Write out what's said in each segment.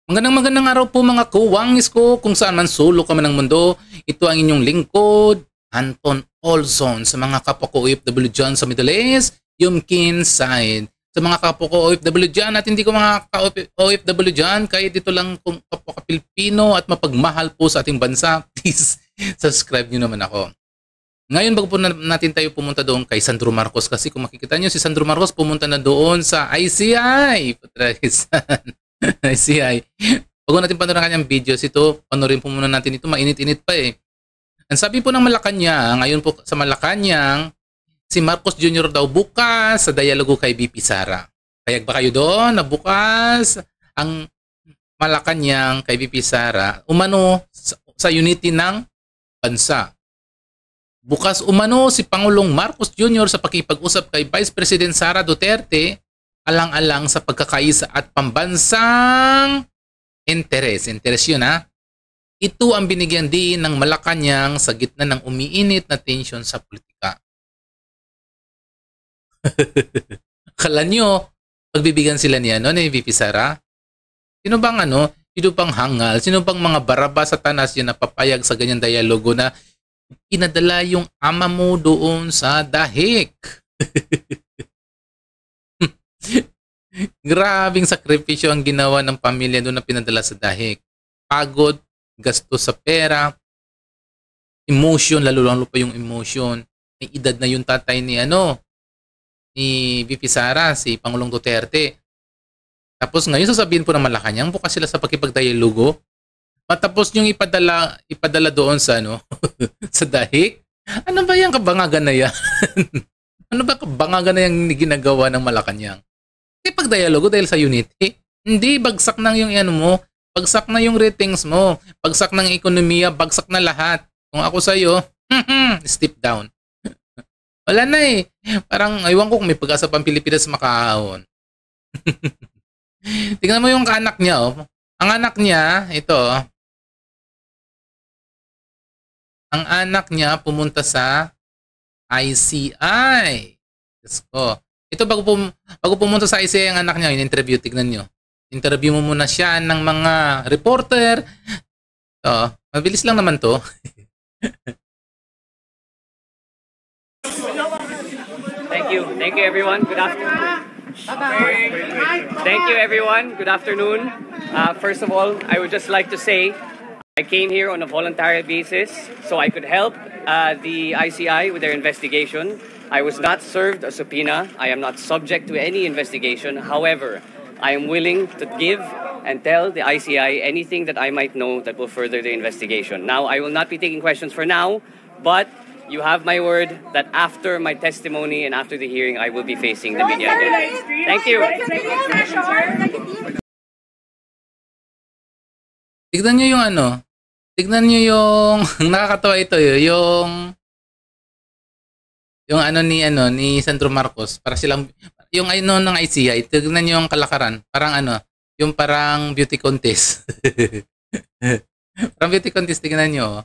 Magandang araw po mga kuwangis ko kung saan man sulok kami ng mundo. Ito ang inyong lingkod, Anton Olson. Sa mga kapwa ko OFW dyan sa Middle East, Yumkin side. Sa mga kapwa ko OFW dyan at hindi ko mga OFW dyan, kahit dito lang kung kapwa ka Pilipino at mapagmahal po sa ating bansa, please subscribe nyo naman ako. Ngayon bago po natin tayo pumunta doon kay Sandro Marcos, kasi kung makikita nyo si Sandro Marcos pumunta na doon sa ICI. ICI. Bago natin panorin ang kanyang videos, ito, panorin po muna natin ito, mainit-init pa eh. Ang sabi po ng Malacanang, ngayon po sa Malacanang, si Marcos Jr. daw bukas sa dialogo kay VP Sara. Payag ba kayo doon na bukas ang Malacanang kay VP Sara umano sa unity ng bansa? Bukas umano si Pangulong Marcos Jr. sa pakipag-usap kay Vice President Sara Duterte alang-alang sa pagkakaisa at pambansang interes. Interes yun ha. Ito ang binigyan din ng Malacanang sa gitna ng umiinit na tensyon sa politika. Akala nyo, pagbibigyan sila niya ni VP Sara? Sino bang sino bang hangal? Sino bang mga baraba sa tanas yun na papayag sa ganyan dialogo na inadala yung ama mo doon sa dahik? Grabing sakripisyo ang ginawa ng pamilya doon na pinadala sa dahik. Pagod, gasto sa pera, emotion, lalo pa yung emotion. May edad na yung tatay ni ni VP Sara, si Pangulong Duterte. Tapos ngayon sasabihin po ng Malacanang bukas sila sa pakipagdialogo. Matapos yung ipadala doon sa sa dahik. Ano ba yung kabangagan na yan? Ano ba kabangagan na yung ginagawa ng Malacanang? Pagdialogo dahil sa unity, hindi bagsak na yung mo, bagsak na yung ratings mo, bagsak ng ekonomiya, bagsak na lahat. Kung ako sa iyo, step down. Wala na eh. Parang aywan ko kung may pag-asa pang Pilipinas makahon. Tingnan mo yung anak niya Ang anak niya, ito ang anak niya pumunta sa ICI. Yes ko. Ito bago pumunta sa ICI ang anak niya, in-interview, tignan nyo. Interview mo muna siya ng mga reporter. Mabilis lang naman to. Thank you everyone. Good afternoon. Thank you everyone. Good afternoon. First of all, I would just like to say I came here on a voluntary basis so I could help the ICI with their investigation. I was not served a subpoena. I am not subject to any investigation. However, I am willing to give and tell the ICI anything that I might know that will further the investigation. Now, I will not be taking questions for now, but you have my word that after my testimony and after the hearing, I will be facing the media again. Thank you. Tignan nyo yung tignan nyo yung nakakatawa ito yung ni Sandro Marcos, para silang yung ng ICI, tignan niyo yung kalakaran, parang yung parang beauty contest. Parang beauty contest, tignan niyo.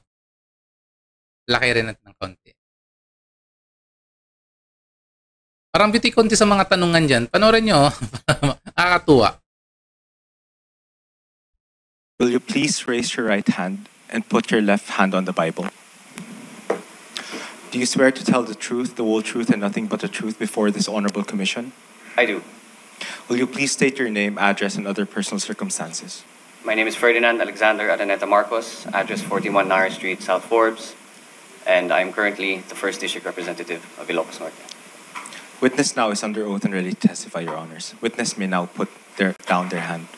Laki rin natin ng konti. Parang beauty contest sa mga tanungan diyan. Panoorin niyo, nakakatuwa. Will you please raise your right hand and put your left hand on the Bible? Do you swear to tell the truth, the whole truth, and nothing but the truth before this honorable commission? I do. Will you please state your name, address, and other personal circumstances? My name is Ferdinand Alexander Araneta Marcos, address 41 Nara Street, South Forbes, and I am currently the 1st District Representative of Ilocos Norte. Witness now is under oath and ready to testify, Your Honors. Witness may now put down their hand.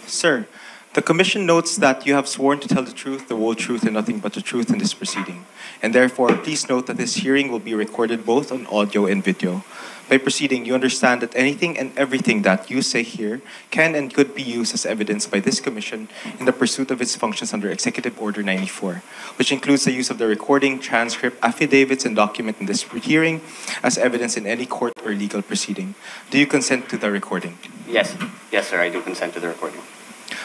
Sir, the Commission notes that you have sworn to tell the truth, the whole truth, and nothing but the truth in this proceeding. And therefore, please note that this hearing will be recorded both on audio and video. By proceeding, you understand that anything and everything that you say here can and could be used as evidence by this Commission in the pursuit of its functions under Executive Order 94, which includes the use of the recording, transcript, affidavits, and document in this hearing as evidence in any court or legal proceeding. Do you consent to the recording? Yes, sir, I do consent to the recording.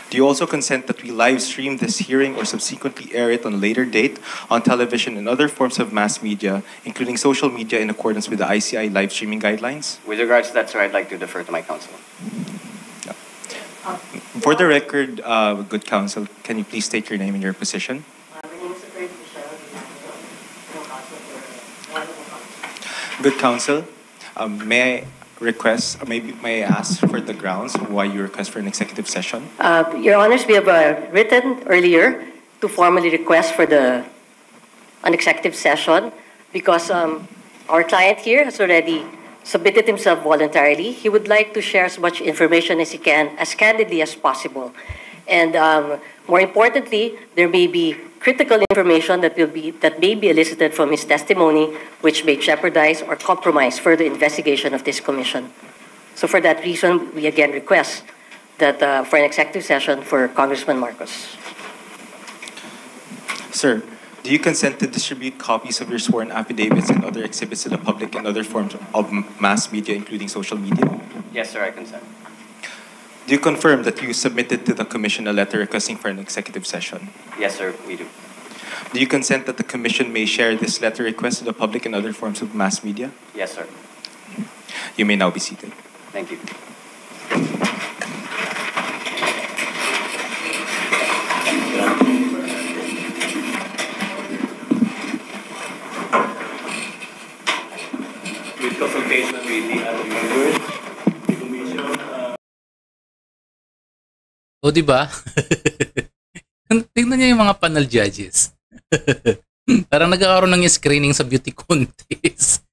Do you also consent that we live stream this hearing or subsequently air it on a later date on television and other forms of mass media, including social media, in accordance with the ICI live streaming guidelines? With regards to that, sir, I'd like to defer to my counsel. No. For the record, good counsel, can you please state your name and your position? Good counsel, may I request, maybe may I ask for the grounds why you request for an executive session? Your Honors, we have written earlier to formally request for an executive session because our client here has already submitted himself voluntarily. He would like to share as much information as he can, as candidly as possible. And more importantly, there may be critical information that may be elicited from his testimony, which may jeopardize or compromise further investigation of this commission. So for that reason, we again request that for an executive session for Congressman Marcos. Sir, do you consent to distribute copies of your sworn affidavits and other exhibits to the public and other forms of mass media, including social media? Yes, sir, I consent. Do you confirm that you submitted to the Commission a letter requesting for an executive session? Yes, sir, we do. Do you consent that the Commission may share this letter request to the public and other forms of mass media? Yes, sir. You may now be seated. Thank you. With consultation with the other members, the Commission. O, di ba? Tingnan niyo yung mga panel judges. Parang nagkakaroon ng screening sa beauty contest.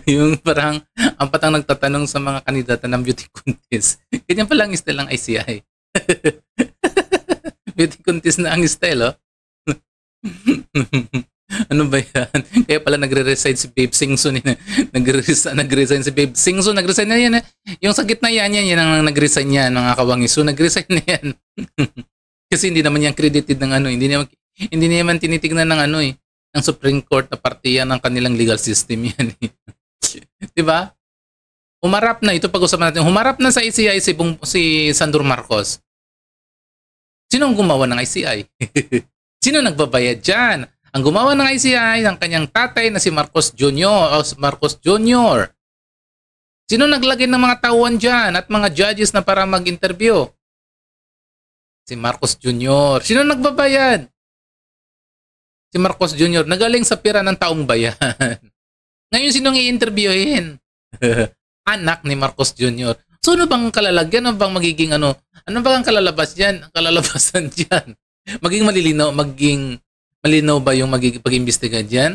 Yung parang ang patang nagtatanong sa mga kandidata ng beauty contest. Ganyan pala ang style ng ICI. Beauty contest na ang style, oh. Ano ba yan? Kaya pala nagre-resign si Babe Singson. Nagre-resign si Babe Singson. Nagresign na yan. Yung sa gitna yan ang nagresign yan, mga kawangis. So nagresign na yan. Kasi hindi naman yan credited ng ano. Hindi naman tinitignan ng ano eh. Ng Supreme Court na partiyan ng kanilang legal system yan eh. Diba? Humarap na. Ito pag-usapan natin. Humarap na sa ICI si Sandro Marcos. Sino ang gumawa ng ICI? Sino nagbabayad dyan? Ang gumawa ng ICI ng kanyang tatay na si Marcos Jr. Marcos Jr. Sino naglagay ng mga tauhan dyan at mga judges na para mag-interview? Si Marcos Jr. Sino nagbabayad? Si Marcos Jr. Nagaling sa pira ng taong bayan. Ngayon sinong i-interviewin? Anak ni Marcos Jr. So ano bang kalalagyan? Ano bang magiging ano? Ano bang ang kalalabasan dyan? Maging malinaw ba yung pag-imbestiga dyan?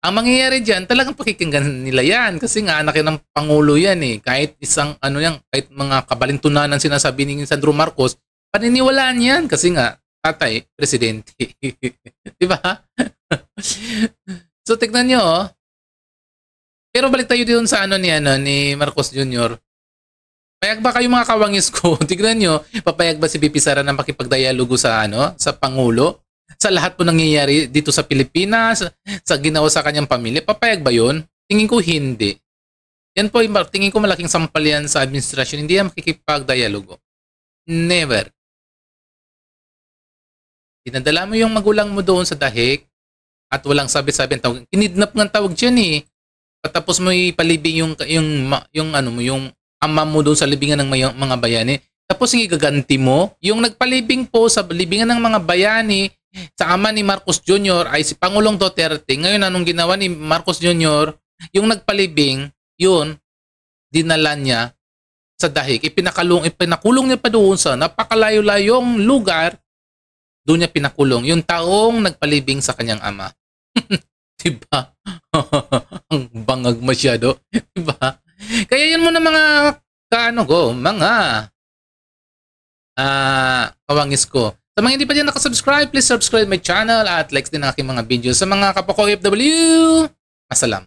Ang mangyayari dyan, talagang pakikinggan nila yan. Kasi nga, anak yan ng Pangulo yan eh. Kahit kahit mga kabalintunanan sinasabi ni Sandro Marcos, paniniwalaan yan. Kasi nga, tatay, presidente. Diba? So, tignan nyo, oh. Pero balik tayo dito sa ni Marcos Jr. Payag ba kayo mga kawangis ko? Tignan nyo, papayag ba si BP Sara na makipagdialogo sa Pangulo? Sa lahat po nangyayari dito sa Pilipinas, sa ginawa sa kanyang pamilya, papayag ba yun? Tingin ko hindi. Yan po, tingin ko malaking sampal yan sa administrasyon. Hindi yan makikipag-dialogo. Never. Dinadala mo yung magulang mo doon sa dahig at walang sabi-sabi ang tawag. Kinidnap ng tawag dyan eh. Patapos mo ipalibing yung ama mo doon sa libingan ng mga bayani. Tapos yung igaganti mo, yung nagpalibing po sa libingan ng mga bayani sa ama ni Marcos Jr. ay si Pangulong Duterte. Ngayon, anong ginawa ni Marcos Jr.? Yung nagpalibing, yun, dinala niya sa dahig. Ipinakulong niya pa doon sa napakalayo-layong lugar. Doon niya pinakulong. Yung taong nagpalibing sa kanyang ama. Diba? Ang bangag masyado. Diba? Kaya yun muna mga kawangis ko. Sa mga hindi pa dyan nakasubscribe, please subscribe my channel at likes din ang aking mga videos. Sa mga kapwa ko OFW, masalam.